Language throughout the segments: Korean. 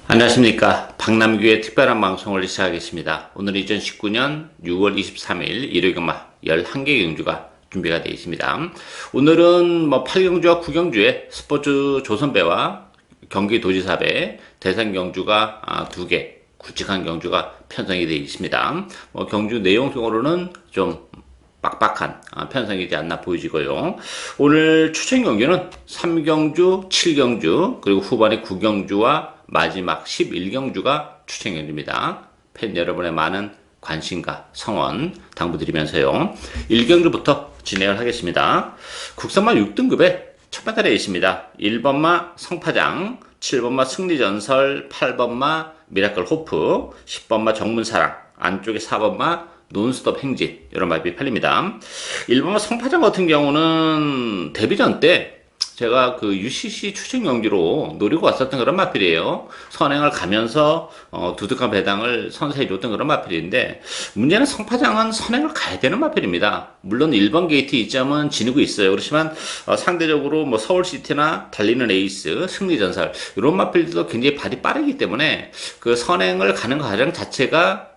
안녕하십니까. 박남규의 특별한 방송을 시작하겠습니다. 오늘 2019년 6월 23일 일요일경마 11개 경주가 준비가 되어 있습니다. 오늘은 8경주와 9경주의 스포츠 조선배와 경기도지사배 대상 경주가 2개 굵직한 경주가 편성이 되어 있습니다. 경주 내용적으로는 좀 빡빡한 편성이지 않나 보여지고요. 오늘 추천 경주는 3경주, 7경주, 그리고 후반에 9경주와 마지막 11경주가 추천 경주입니다. 팬 여러분의 많은 관심과 성원 당부드리면서요. 1경주부터 진행을 하겠습니다. 국산마 6등급의 첫 번째 레이스입니다. 1번마 성파장, 7번마 승리전설, 8번마 미라클 호프, 10번마 정문사랑, 안쪽에 4번마 논스톱 행진 이런 마법이 팔립니다. 1번마 성파장 같은 경우는 데뷔전 때 제가 그 UCC 추천 경기로 노리고 왔었던 그런 마필이에요. 선행을 가면서 두둑한 배당을 선사해 줬던 그런 마필인데, 문제는 성파장은 선행을 가야 되는 마필입니다. 물론 1번 게이트 2점은 지니고 있어요. 그렇지만 상대적으로 서울시티나 달리는 에이스, 승리전설 이런 마필들도 굉장히 발이 빠르기 때문에 그 선행을 가는 과정 자체가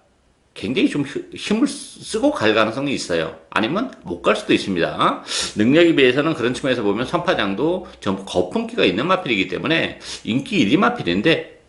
굉장히 좀 힘을 쓰고 갈 가능성이 있어요. 아니면 못 갈 수도 있습니다. 능력에 비해서는 그런 측면에서 보면 선파장도 좀 거품기가 있는 마필이기 때문에 인기 1위 마필인데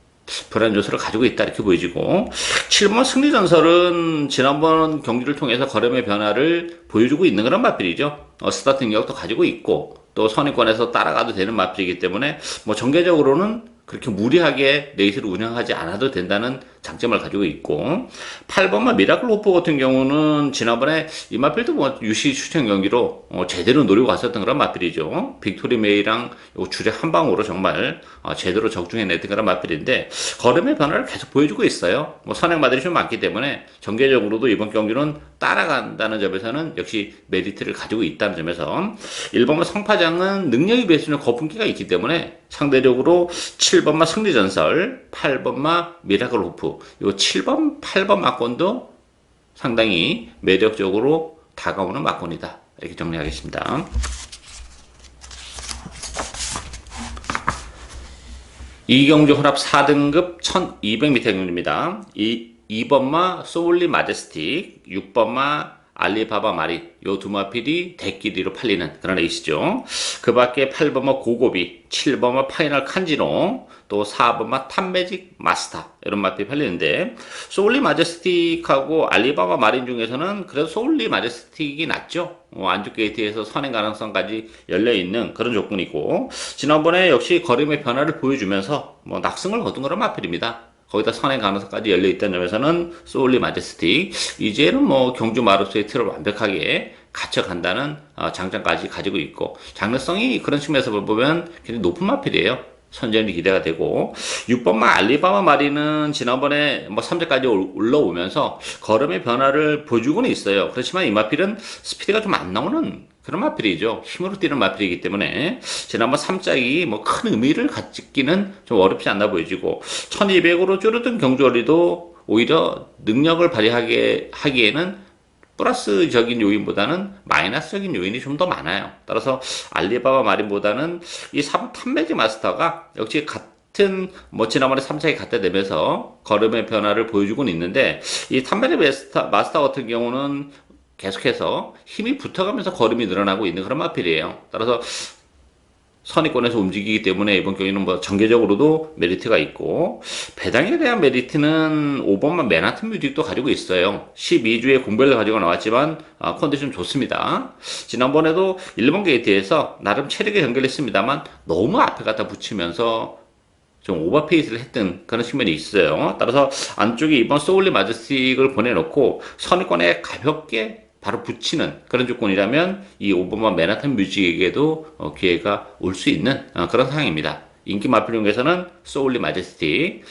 불안 요소를 가지고 있다 이렇게 보여지고, 7번 승리전설은 지난번 경기를 통해서 걸음의 변화를 보여주고 있는 그런 마필이죠. 스타트 능력도 가지고 있고 또 선행권에서 따라가도 되는 마필이기 때문에 전개적으로는 그렇게 무리하게 레이스를 운영하지 않아도 된다는 장점을 가지고 있고, 8번마 미라클 호프 같은 경우는 지난번에 이 마필도 UC 추천 경기로 제대로 노리고 갔었던 그런 마필이죠. 빅토리 메이랑 줄에 한 방으로 정말 제대로 적중해냈던 그런 마필인데, 걸음의 변화를 계속 보여주고 있어요. 선행마들이 좀 많기 때문에 전개적으로도 이번 경기는 따라간다는 점에서는 역시 메리트를 가지고 있다는 점에서, 1번마 성파장은 능력에 비해서는 거품기가 있기 때문에 상대적으로 7번마 승리전설, 8번마 미라클 호프, 요 7번, 8번 막권도 상당히 매력적으로 다가오는 막권이다. 이렇게 정리하겠습니다. 이경주 혼합 4등급 1200m 경주입니다. 2번마 소울리 마제스틱, 6번마 알리바바 마리, 요 두 마필이 대끼리로 팔리는 그런 레이스죠. 그 밖에 8번마 고고비, 7번마 파이널 칸지노, 또 4번마 탑매직 마스터 이런 마필이 팔리는데, 소울리 마제스틱하고 알리바바 마린 중에서는 그래도 소울리 마제스틱이 낫죠. 안쪽 게이트에서 선행 가능성까지 열려있는 그런 조건이고, 지난번에 역시 걸음의 변화를 보여주면서 낙승을 거둔 그런 마필입니다. 거기다 선행 가능성까지 열려있다는 점에서는 소울리 마제스틱, 이제는 경주 마루스의 틀을 완벽하게 갖춰간다는 장점까지 가지고 있고, 장르성이 그런 측면에서 보면 굉장히 높은 마필이에요. 선전이 기대가 되고, 6번마 알리바마 마리는 지난번에 3점까지 올라오면서 걸음의 변화를 보여주고는 있어요. 그렇지만 이 마필은 스피드가 좀 안 나오는 그런 마필이죠. 힘으로 뛰는 마필이기 때문에 지난번 3짝이 큰 의미를 갖기는 좀 어렵지 않나 보여지고, 1200으로 줄어든 경주거리도 오히려 능력을 발휘하기에는 플러스적인 요인보다는 마이너스적인 요인이 좀 더 많아요. 따라서 알리바바 마린보다는 이 3 탑매직 마스터가 역시 같은 지난번에 3차기 갖다 대면서 걸음의 변화를 보여주고는 있는데, 이 탑매직 마스터 같은 경우는 계속해서 힘이 붙어가면서 걸음이 늘어나고 있는 그런 마필이에요. 따라서 선의권에서 움직이기 때문에 이번 경기는 전개적으로도 메리트가 있고, 배당에 대한 메리트는 5번만 맨하튼 뮤직도 가지고 있어요. 12주에 공별을 가지고 나왔지만 컨디션 좋습니다. 지난번에도 1번 게이트에서 나름 체력에 연결했습니다만 너무 앞에 갖다 붙이면서 좀 오버페이스를 했던 그런 측면이 있어요. 따라서 안쪽에 이번 소울리 마제스틱을 보내놓고 선의권에 가볍게 바로 붙이는 그런 조건이라면 이 5번만 맨하탄 뮤직에게도 기회가 올 수 있는 그런 상황입니다. 인기 마필 중에서는 소울리 마제스틱,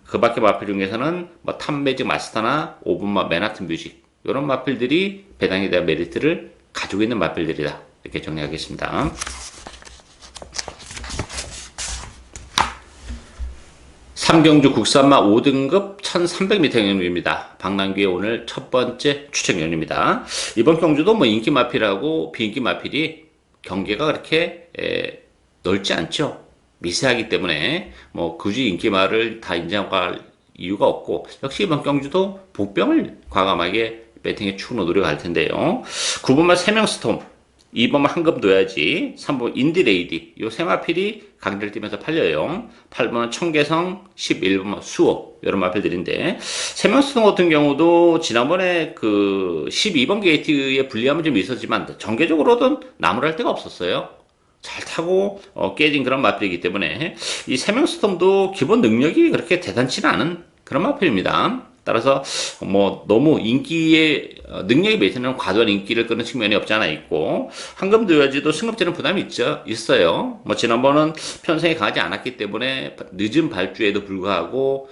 그 밖에 마필 중에서는 탑매직 마스터나 5번만 맨하탄 뮤직, 이런 마필들이 배당에 대한 메리트를 가지고 있는 마필들이다. 이렇게 정리하겠습니다. 3경주 국산마 5등급 1300m 경주입니다. 박남규의 오늘 첫 번째 추천 경주입니다. 이번 경주도 인기 마필하고 비인기 마필이 경계가 그렇게 넓지 않죠. 미세하기 때문에 뭐 굳이 인기말을 다 인정할 이유가 없고, 역시 이번 경주도 복병을 과감하게 배팅에 축으로 노려갈 텐데요. 9번마 세명스톰, 2번마 한금 둬야지, 3번 인디레이디, 요 세 마필이 강제를 뛰면서 팔려요. 8번은 청계성, 11번은 수호, 이런 마필들인데, 세명스톰 같은 경우도 지난번에 그 12번 게이트에 불리함은 좀 있었지만 전개적으로는 나무랄 데가 없었어요. 잘 타고 깨진 그런 마필이기 때문에 이 세명스톰도 기본 능력이 그렇게 대단치는 않은 그런 마필입니다. 따라서 뭐 너무 인기에 능력이 매진하는 과도한 인기를 끄는 측면이 없지 않아 있고, 황금도야지도 승급제는 부담이 있어요. 뭐 지난번은 편성이 강하지 않았기 때문에 늦은 발주에도 불구하고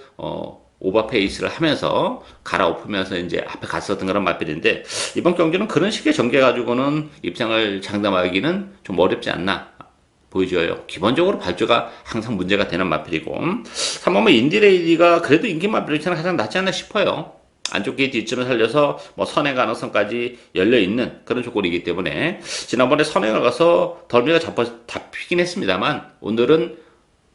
오버페이스를 하면서 갈아엎으면서 이제 앞에 갔었던 그런 마필인데, 이번 경기는 그런 식의 전개 가지고는 입장을 장담하기는 좀 어렵지 않나 보여져요. 기본적으로 발주가 항상 문제가 되는 마필이고, 3번은 인디레이디가 그래도 인기 마필 중에 가장 낫지 않나 싶어요. 안쪽 게이트 이쯤을 살려서 뭐 선행 가능성까지 열려있는 그런 조건이기 때문에, 지난번에 선행을 가서 덜미가 잡히긴 했습니다만 오늘은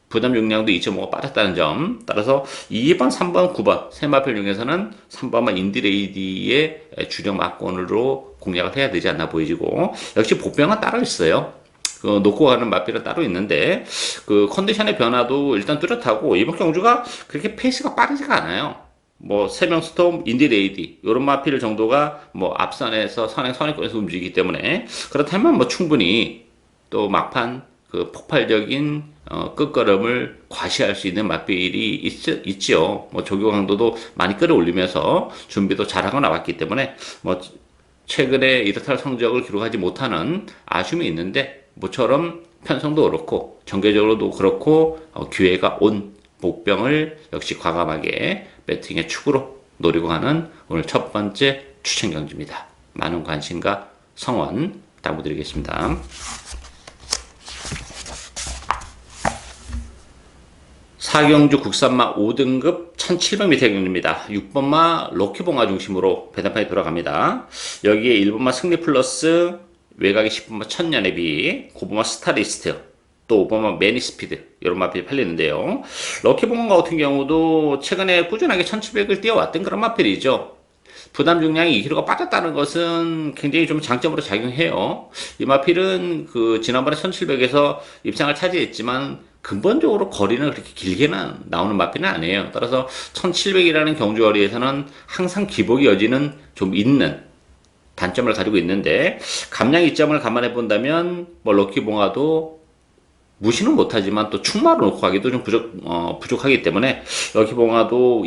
부담 용량도 2.5가 빠졌다는 점. 따라서 2번, 3번, 9번 세 마필 중에서는 3번만 인디레이디의 주력 막권으로 공략을 해야 되지 않나 보이지고, 역시 복병은 따로 있어요. 놓고 가는 마필은 따로 있는데, 그 컨디션의 변화도 일단 뚜렷하고, 이번 경주가 그렇게 페이스가 빠르지가 않아요. 뭐 세명스톰, 인디레이디 이런 마필 정도가 뭐 앞선에서 선행권에서 움직이기 때문에, 그렇다면 뭐 충분히 또 막판 그 폭발적인 끝걸음을 과시할 수 있는 마필이 있죠. 뭐 조교 강도도 많이 끌어올리면서 준비도 잘하고 나왔기 때문에 뭐 최근에 이렇다 성적을 기록하지 못하는 아쉬움이 있는데, 모처럼 편성도 그렇고 전개적으로도 그렇고 기회가 온 복병을 역시 과감하게 배팅의 축으로 노리고 가는 오늘 첫 번째 추천 경주입니다. 많은 관심과 성원 당부드리겠습니다. 4경주 국산마 5등급 1700m 경주입니다. 6번마 럭키봉화 중심으로 배당판이 돌아갑니다. 여기에 1번마 승리 플러스, 외곽에 10번마 천년의 9번마 스타리스트, 또 5번마 매니스피드 이런 마필이 팔리는데요. 럭키봉화 같은 경우도 최근에 꾸준하게 1700을 뛰어왔던 그런 마필이죠. 부담 중량이 2kg가 빠졌다는 것은 굉장히 좀 장점으로 작용해요. 이 마필은 그 지난번에 1700에서 입상을 차지했지만 근본적으로 거리는 그렇게 길게는 나오는 마필은 아니에요. 따라서 1700이라는 경주거리에서는 항상 기복의 여지는 좀 있는 단점을 가지고 있는데, 감량 이점을 감안해 본다면 뭐 럭키봉화도 무시는 못하지만 또 충마로 놓고 가기도 좀 부족하기 때문에, 럭키봉화도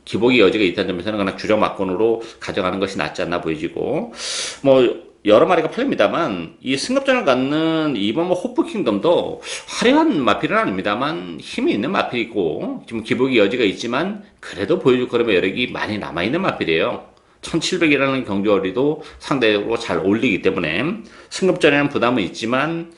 기복의 여지가 있다는 점에서는 그냥 주력 막권으로 가져가는 것이 낫지 않나 보이지고, 뭐 여러 마리가 팔립니다만 이 승급전을 갖는 이번 뭐 호프킹덤도 화려한 마필은 아닙니다만 힘이 있는 마필이고, 지금 기복의 여지가 있지만 그래도 보여줄 거라면 여력이 많이 남아있는 마필이에요. 1700이라는 경주거리도 상대적으로 잘 어울리기 때문에 승급전에는 부담은 있지만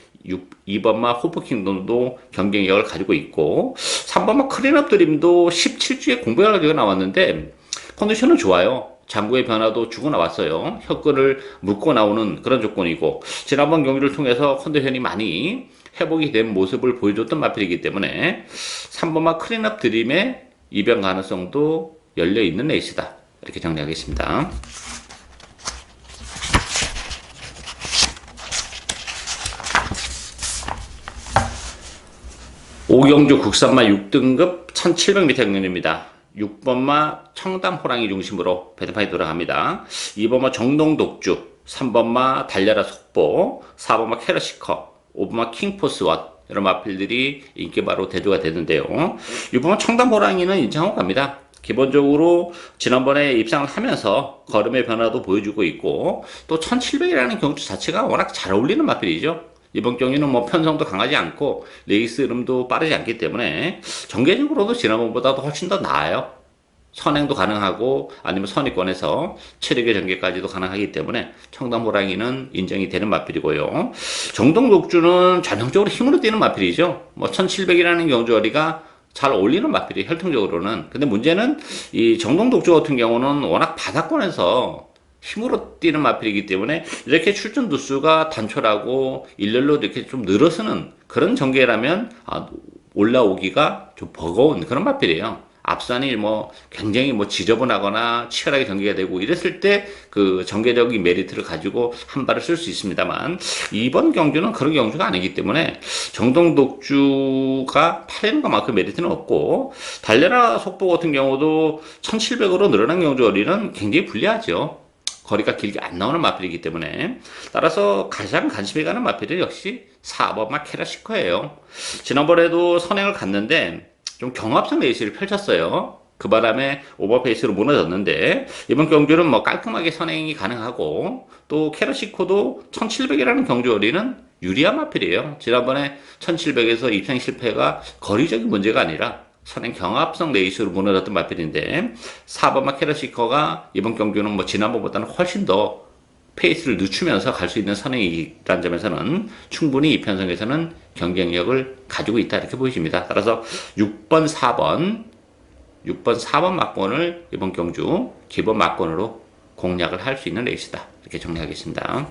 2번마 호프킹덤도 경쟁력을 가지고 있고, 3번마 크린업 드림도 17주에 공부할 가지고 나왔는데 컨디션은 좋아요. 장구의 변화도 주고 나왔어요. 혀끈을 묶고 나오는 그런 조건이고, 지난번 경기를 통해서 컨디션이 많이 회복이 된 모습을 보여줬던 마필이기 때문에 3번마 크린업 드림의 이변 가능성도 열려있는 레이스다, 이렇게 정리하겠습니다. 오경주 국산마 6등급 1700m 경륜입니다. 6번마 청담호랑이 중심으로 배당판이 돌아갑니다. 2번마 정동독주, 3번마 달려라 속보, 4번마 캐러시커, 5번마 킹포스원 이런 마필들이 인기바로 대두가 되는데요. 6번마 청담호랑이는 인정하고 갑니다. 기본적으로 지난번에 입상을 하면서 걸음의 변화도 보여주고 있고, 또 1700이라는 경주 자체가 워낙 잘 어울리는 마필이죠. 이번 경기는 뭐 편성도 강하지 않고 레이스 흐름도 빠르지 않기 때문에 전개적으로도 지난번보다도 훨씬 더 나아요. 선행도 가능하고 아니면 선의권에서 체력의 전개까지도 가능하기 때문에 청담호랑이는 인정이 되는 마필이고요. 정동독주는 전형적으로 힘으로 뛰는 마필이죠. 뭐 1700이라는 경주거리가 잘 어울리는 마필이 혈통적으로는. 근데 문제는 이 정동독주 같은 경우는 워낙 바닥권에서 힘으로 뛰는 마필이기 때문에 이렇게 출전 두수가 단촐하고 일렬로 이렇게 좀 늘어서는 그런 전개라면 올라오기가 좀 버거운 그런 마필이에요. 앞선이 뭐 굉장히 뭐 지저분하거나 치열하게 전개가 되고 이랬을 때 그 전개적인 메리트를 가지고 한 발을 쓸 수 있습니다만 이번 경주는 그런 경주가 아니기 때문에 정동독주가 8에는 것만큼 메리트는 없고 달려라 속보 같은 경우도 1700으로 늘어난 경주 거리는 굉장히 불리하죠. 거리가 길게 안 나오는 마필이기 때문에 따라서 가장 관심이 가는 마필은 역시 4번 마케라시커예요. 지난번에도 선행을 갔는데 좀 경합성 레이스를 펼쳤어요. 그 바람에 오버페이스로 무너졌는데 이번 경주는 뭐 깔끔하게 선행이 가능하고 또 캐라시코도 1700이라는 경주 거리는 유리한 마필이에요. 지난번에 1700에서 입상 실패가 거리적인 문제가 아니라 선행 경합성 레이스로 무너졌던 마필인데 4번 마케라시커가 이번 경주는 뭐 지난번보다는 훨씬 더 페이스를 늦추면서 갈 수 있는 선행이라는 점에서는 충분히 이 편성에서는 경쟁력을 가지고 있다 이렇게 보여집니다. 따라서 6번 4번 막권을 이번 경주 기본 막권으로 공략을 할 수 있는 레이스다 이렇게 정리하겠습니다.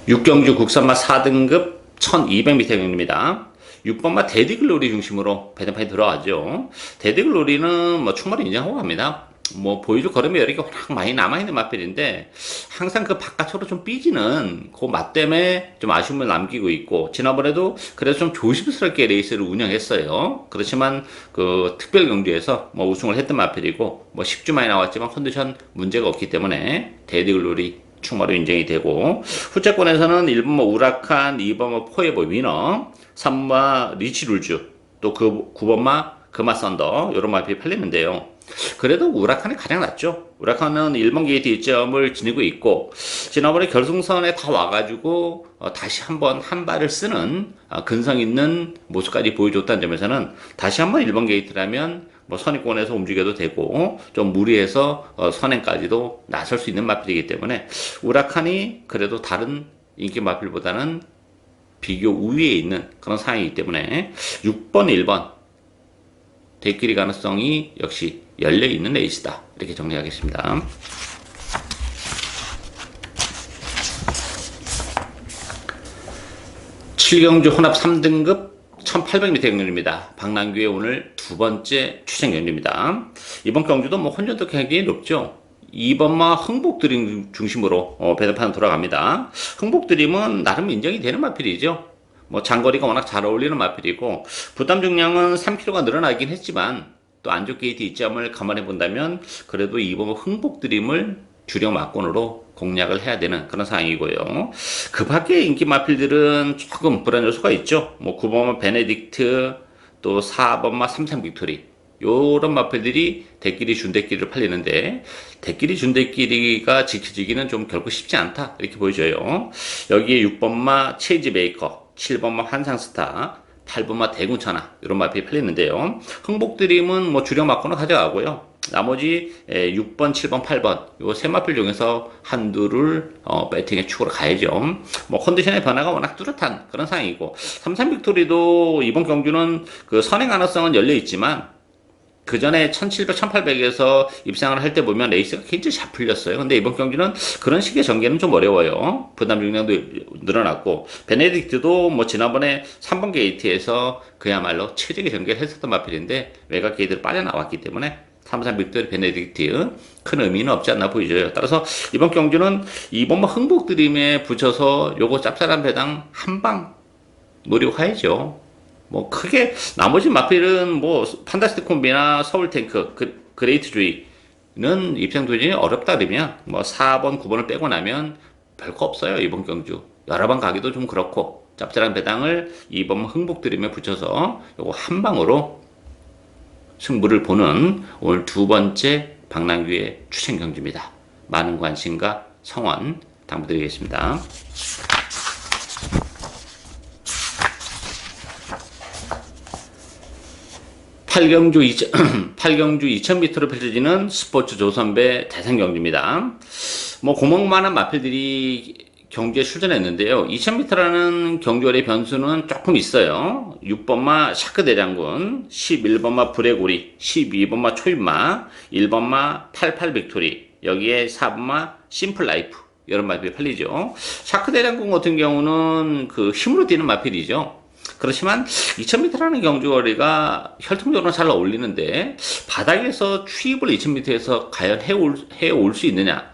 육경주 국산마 4등급 1200m 경주입니다. 6번마 데디글로리 중심으로 배당판이 들어가죠. 데디글로리는 뭐 충분히 인정하고 갑니다. 뭐 보여줄 걸음의 여력이 워낙 많이 남아있는 마필인데 항상 그 바깥으로 좀 삐지는 그 맛 때문에 좀 아쉬움을 남기고 있고 지난번에도 그래서 좀 조심스럽게 레이스를 운영했어요. 그렇지만 그 특별 경주에서 뭐 우승을 했던 마필이고 뭐 10주 만에 나왔지만 컨디션 문제가 없기 때문에 데디글로리 충마로 인정이 되고 후차권에서는 1번마 우라칸, 2번마 포에버 위너, 3번마 리치룰주, 또 그 9번마 금화썬더 이런 마필이 팔리는데요. 그래도 우라칸이 가장 낫죠. 우라칸은 1번 게이트 1점을 지니고 있고 지난번에 결승선에 다 와가지고 다시 한번 한 발을 쓰는 근성 있는 모습까지 보여줬다는 점에서는 다시 한번 1번 게이트라면 뭐 선입권에서 움직여도 되고 좀 무리해서 선행까지도 나설 수 있는 마필이기 때문에 우라칸이 그래도 다른 인기 마필보다는 비교 우위에 있는 그런 상황이기 때문에 6번 1번 대끼리 가능성이 역시 열려있는 레이스다 이렇게 정리하겠습니다. 칠경주 혼합 3등급 1800m 경주입니다. 박남규의 오늘 두 번째 추천 경주입니다. 이번 경주도 뭐 혼전도 굉장히 높죠. 2번마 흥복드림 중심으로 배당판은 돌아갑니다. 흥복드림은 나름 인정이 되는 마필이죠. 뭐 장거리가 워낙 잘 어울리는 마필이고 부담 중량은 3kg가 늘어나긴 했지만 또 안쪽 게이트 이점을 감안해 본다면 그래도 2번마 흥복드림을 주력 막권으로 공략을 해야 되는 그런 상황이고요. 그 밖에 인기 마필들은 조금 불안 요소가 있죠. 뭐 9번마 베네딕트, 또 4번마 삼성 빅토리 요런 마필들이 대끼리 준대끼리를 팔리는데 대끼리 준대끼리가 지켜지기는 좀 결코 쉽지 않다 이렇게 보여져요. 여기에 6번마 체인지 메이커, 7번마 환상스타, 8번마 대군천하 이런 마필이 팔리는데요. 흥복드림은 뭐 주력 막권을 가져가고요. 나머지 6번, 7번, 8번 요 세 마필 중에서 한두를 배팅의 축으로 가야죠. 뭐 컨디션의 변화가 워낙 뚜렷한 그런 상황이고 삼성 빅토리도 이번 경주는 그 선행 가능성은 열려 있지만 그 전에 1700, 1800에서 입상을 할 때 보면 레이스가 굉장히 잘 풀렸어요. 근데 이번 경기는 그런 식의 전개는 좀 어려워요. 부담 중량도 늘어났고, 베네딕트도 뭐 지난번에 3번 게이트에서 그야말로 최적의 전개를 했었던 마필인데, 외곽 게이트를 빠져나왔기 때문에, 삼성 빅토리 베네딕트 큰 의미는 없지 않나 보이죠. 따라서 이번 경주는 2번마 흥복드림에 붙여서 요거 짭짤한 배당 한 방 노리고 가야죠. 뭐 크게 나머지 마필은 뭐 판타스틱 콤비나 서울탱크 그레이트주의는 입상 도전이 어렵다 그러면 뭐 4번 9번을 빼고 나면 별거 없어요. 이번 경주 여러 번 가기도 좀 그렇고 짭짤한 배당을 2번 흥복드림에 붙여서 요거 한 방으로 승부를 보는 오늘 두 번째 박남규의 추천 경주입니다. 많은 관심과 성원 당부드리겠습니다. 8경주 2000m로 펼쳐지는 스포츠 조선배 대상 경주입니다. 뭐 고목만한 마필들이 경주에 출전했는데요. 2000m라는 경주거리 변수는 조금 있어요. 6번마 샤크 대장군, 11번마 브레고리, 12번마 초인마, 1번마 88 빅토리, 여기에 4번마 심플 라이프, 이런 마필이 팔리죠. 샤크 대장군 같은 경우는 그 힘으로 뛰는 마필이죠. 그렇지만 2000m라는 경주거리가 혈통적으로 잘 어울리는데 바닥에서 추입을 2000m에서 과연 해올 수 있느냐?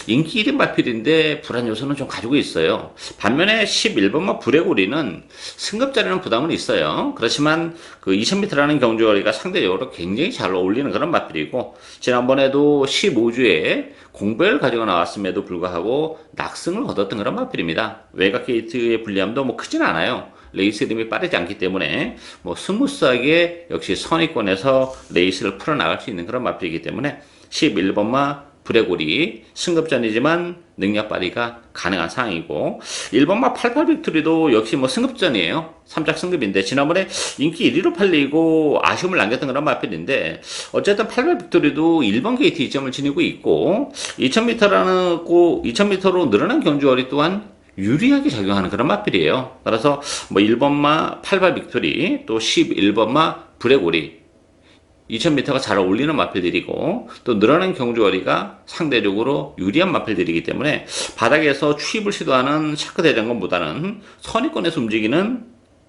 인기 1인 마필인데 불안 요소는 좀 가지고 있어요. 반면에 11번마 브레고리는 승급 자리는 부담은 있어요. 그렇지만 그 2000m라는 경주거리가 상대적으로 굉장히 잘 어울리는 그런 마필이고, 지난번에도 15주에 공백을 가지고 나왔음에도 불구하고 낙승을 거뒀던 그런 마필입니다. 외곽 게이트의 불리함도 뭐 크진 않아요. 레이스 리듬이 빠르지 않기 때문에 뭐 스무스하게 역시 선의권에서 레이스를 풀어나갈 수 있는 그런 마필이기 때문에 11번마 브레고리 승급전이지만 능력 발휘가 가능한 상황이고, 1번마 88 빅토리도 역시 뭐 승급전이에요. 3작 승급인데 지난번에 인기 1위로 팔리고 아쉬움을 남겼던 그런 마필인데, 어쨌든 88 빅토리도 1번 게이트 2점을 지니고 있고 2000m로 늘어난 경주거리 또한 유리하게 작용하는 그런 마필이에요. 따라서 뭐 1번마 88 빅토리, 또 11번마 브레고리 2000m가 잘 어울리는 마필들이고, 또 늘어난 경주거리가 상대적으로 유리한 마필들이기 때문에 바닥에서 추입을 시도하는 샤크 대장군보다는 선의권에서 움직이는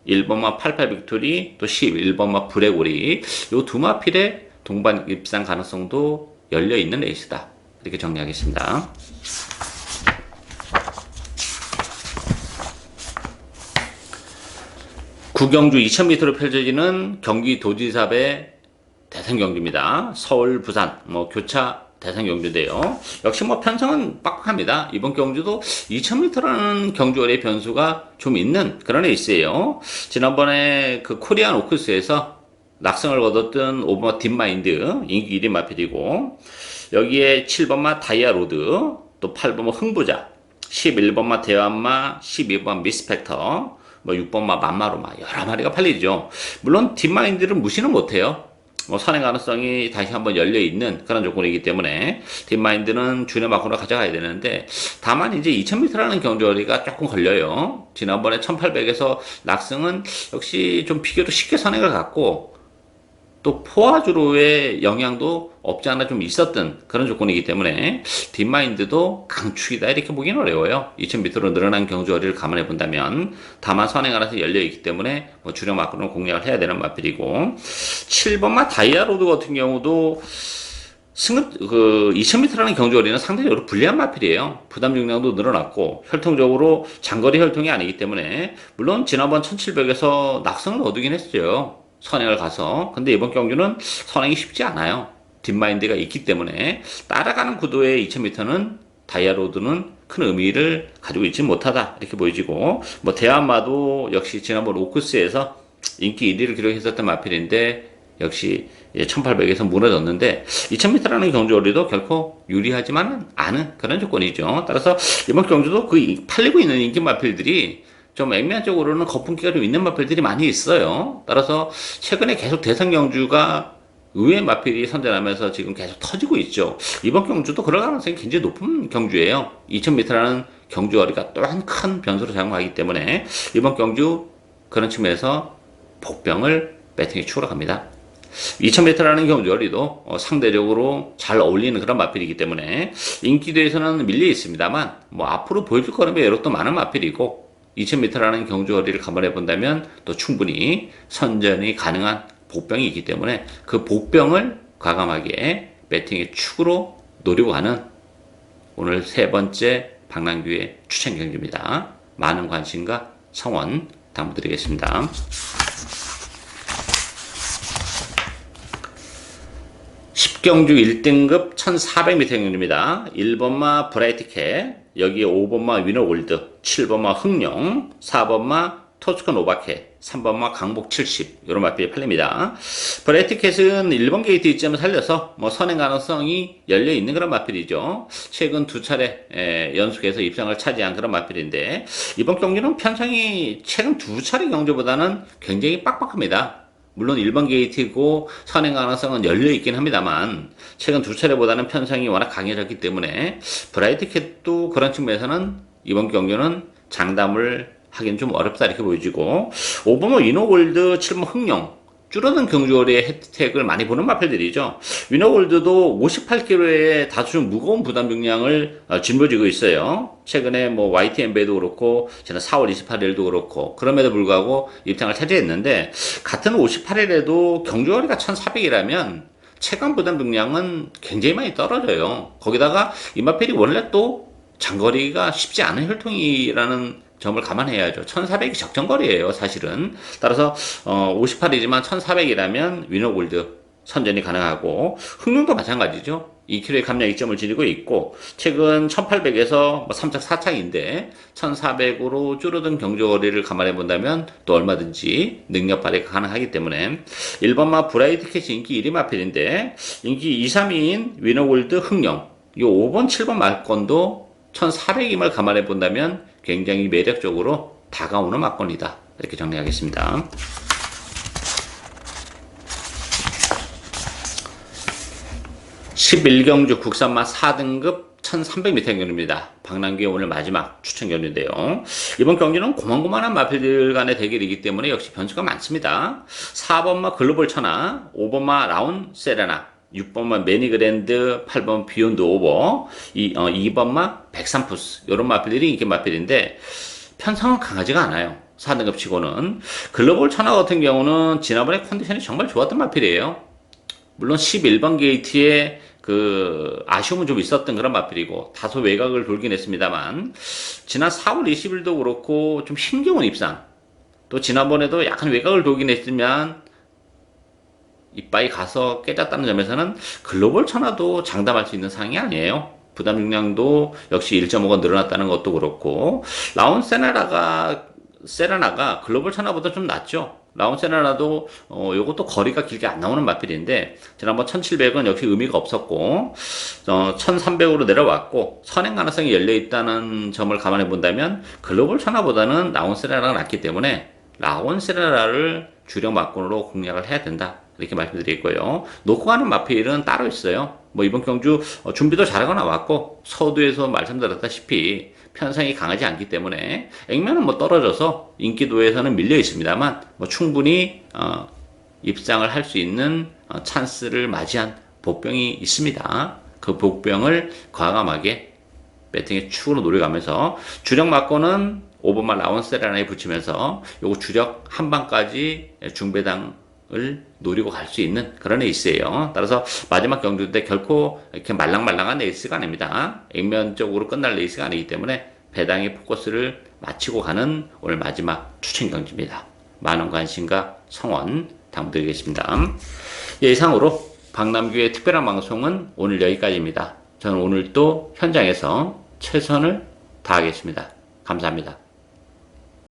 1번마 88 빅토리, 또 11번마 브레고리, 요 두 마필의 동반 입상 가능성도 열려있는 레이스다, 이렇게 정리하겠습니다. 구경주 2000m로 펼쳐지는 경기도지사의 대선 경주입니다. 서울, 부산, 뭐 교차 대선 경주인데요. 역시 뭐 편성은 빡빡합니다. 이번 경주도 2000m라는 경주거리의 변수가 좀 있는 그런 레이스예요. 지난번에 그 코리안 오크스에서 낙승을 거뒀던 5번마 딥마인드 인기 1위 마필이고, 여기에 7번마 다이아로드, 또 8번마 흥부자, 11번마 대환마, 12번마 미스펙터, 뭐 6번마 만마로마, 여러 마리가 팔리죠. 물론 딥마인드를 무시는 못해요. 뭐 선행 가능성이 다시 한번 열려있는 그런 조건이기 때문에 딥마인드는 주력 마크로 가져가야 되는데, 다만 이제 2000m라는 경주거리가 조금 걸려요. 지난번에 1800에서 낙승은 역시 좀 비교도 쉽게 선행을 갔고, 또 포화주로의 영향도 없지 않아 좀 있었던 그런 조건이기 때문에 딥마인드도 강축이다, 이렇게 보기는 어려워요. 2000m로 늘어난 경주거리를 감안해 본다면. 다만 선행 가능성이 열려있기 때문에 뭐 주력 마크로는 공략을 해야 되는 마필이고, 7번마 다이아로드 같은 경우도 2000m라는 경주거리는 상대적으로 불리한 마필이에요. 부담 중량도 늘어났고 혈통적으로 장거리 혈통이 아니기 때문에, 물론 지난번 1700에서 낙승을 거두긴 했어요, 선행을 가서. 근데 이번 경주는 선행이 쉽지 않아요. 딥마인드가 있기 때문에 따라가는 구도의 2000m는 다이아로드는 큰 의미를 가지고 있지 못하다, 이렇게 보여지고, 뭐 대한마도 역시 지난번 오크스에서 인기 1위를 기록했었던 마필인데 역시 1800에서 무너졌는데 2000m라는 경주거리도 결코 유리하지만은 않은 그런 조건이죠. 따라서 이번 경주도 그 팔리고 있는 인기 마필들이 좀 애매한 쪽으로는 거품기가 좀 있는 마필들이 많이 있어요. 따라서 최근에 계속 대선 경주가 의외의 마필이 선전하면서 지금 계속 터지고 있죠. 이번 경주도 그럴 가능성이 굉장히 높은 경주예요. 2000m라는 경주거리가 또한 큰 변수로 작용하기 때문에 이번 경주 그런 측면에서 복병을 배팅에 추구러 갑니다. 2000m라는 경주거리도 상대적으로 잘 어울리는 그런 마필이기 때문에 인기도에서는 밀려 있습니다만, 뭐 앞으로 보여줄 거는 매력 또 많은 마필이고, 2000m라는 경주거리를 감안해 본다면 또 충분히 선전이 가능한 복병이 있기 때문에 그 복병을 과감하게 배팅의 축으로 노리고 가는 오늘 세 번째 박남규의 추천 경주입니다. 많은 관심과 성원 당부드리겠습니다. 10경주 1등급 1400m 경주입니다. 1번마 브라이트캣, 여기에 5번마 위너골드, 7번마 흥룡, 4번마 토스크 노바켓, 3번마 강복 70, 이런 마필이 팔립니다. 브라이트캣은 1번 게이트 이점을 살려서 뭐 선행 가능성이 열려있는 그런 마필이죠. 최근 두 차례 연속해서 입상을 차지한 그런 마필인데, 이번 경기는 편성이 최근 두 차례 경주보다는 굉장히 빡빡합니다. 물론 1번 게이트이고 선행 가능성은 열려있긴 합니다만 최근 두 차례보다는 편성이 워낙 강해졌기 때문에 브라이트캣도 그런 측면에서는 이번 경기는 장담을 하긴 좀 어렵다 이렇게 보여지고 5번 위너골드 7번 흥룡 줄어든 경주거리의 혜택을 많이 보는 마필들이죠. 위너골드도 58kg의 다소 좀 무거운 부담 중량을 짊어지고 있어요. 최근에 뭐 YTNB도 그렇고 지난 4월 28일도 그렇고 그럼에도 불구하고 입장을 차지했는데 같은 58일에도 경주거리가 1400이라면 체감 부담 중량은 굉장히 많이 떨어져요. 거기다가 이마필이 원래 또 장거리가 쉽지 않은 혈통이라는 점을 감안해야죠. 1400이 적정거리예요, 사실은. 따라서 58이지만 1400이라면 위너골드 선전이 가능하고 흥룡도 마찬가지죠. 2kg의 감량 이점을 지니고 있고 최근 1800에서 3착 4착인데 1400으로 줄어든 경주거리를 감안해 본다면 또 얼마든지 능력 발휘가 가능하기 때문에 1번마 브라이트 캐시 인기 1위 마필인데 인기 2, 3위인 위너골드 흥룡 이 5번 7번 말건도 1400임을 감안해 본다면 굉장히 매력적으로 다가오는 막건이다. 이렇게 정리하겠습니다. (11경주) 국산마 4등급 1300m 경주입니다. 박남규의 오늘 마지막 추천 경주인데요. 이번 경기는 고만고만한 마필들 간의 대결이기 때문에 역시 변수가 많습니다. 4번마 글로벌 천하, 5번마 라운 세레나, 6번마 매니그랜드, 8번 비욘드 오버, 2번마 백삼푸스 이런 마필들이 인기 마필인데 편성은 강하지가 않아요. 4등급 치고는. 글로벌 천하 같은 경우는 지난번에 컨디션이 정말 좋았던 마필이에요. 물론 11번 게이트에 그 아쉬움은 좀 있었던 그런 마필이고 다소 외곽을 돌긴 했습니다만 지난 4월 20일도 그렇고 좀 힘겨운 입상 또 지난번에도 약간 외곽을 돌긴 했지만 이빠이 가서 깨졌다는 점에서는 글로벌 천하도 장담할 수 있는 상황이 아니에요. 부담 중량도 역시 1.5가 늘어났다는 것도 그렇고 라온 세라나가 글로벌 천하보다 좀 낫죠. 라온 세라나도 요것도 거리가 길게 안 나오는 마필인데 지난번 1700은 역시 의미가 없었고 1300으로 내려왔고 선행 가능성이 열려 있다는 점을 감안해 본다면 글로벌 천하보다는 라온 세라나가 낫기 때문에 라온 세라나를 주력 막군으로 공략을 해야 된다. 이렇게 말씀드리고요. 놓고 가는 마필은 따로 있어요. 뭐 이번 경주 준비도 잘하고 나왔고 서두에서 말씀드렸다시피 편성이 강하지 않기 때문에 액면은 뭐 떨어져서 인기도에서는 밀려 있습니다만 뭐 충분히 입상을 할 수 있는 찬스를 맞이한 복병이 있습니다. 그 복병을 과감하게 배팅의 축으로 노려가면서 주력 막고는 5번만 라운세라나에 붙이면서 요거 주력 한 방까지 중배당을 노리고 갈 수 있는 그런 에이스예요. 따라서 마지막 경주 때 결코 이렇게 말랑말랑한 에이스가 아닙니다. 액면적으로 끝날 에이스가 아니기 때문에 배당의 포커스를 마치고 가는 오늘 마지막 추천 경주입니다. 많은 관심과 성원 당부드리겠습니다. 이상으로 박남규의 특별한 방송은 오늘 여기까지입니다. 저는 오늘 또 현장에서 최선을 다하겠습니다. 감사합니다.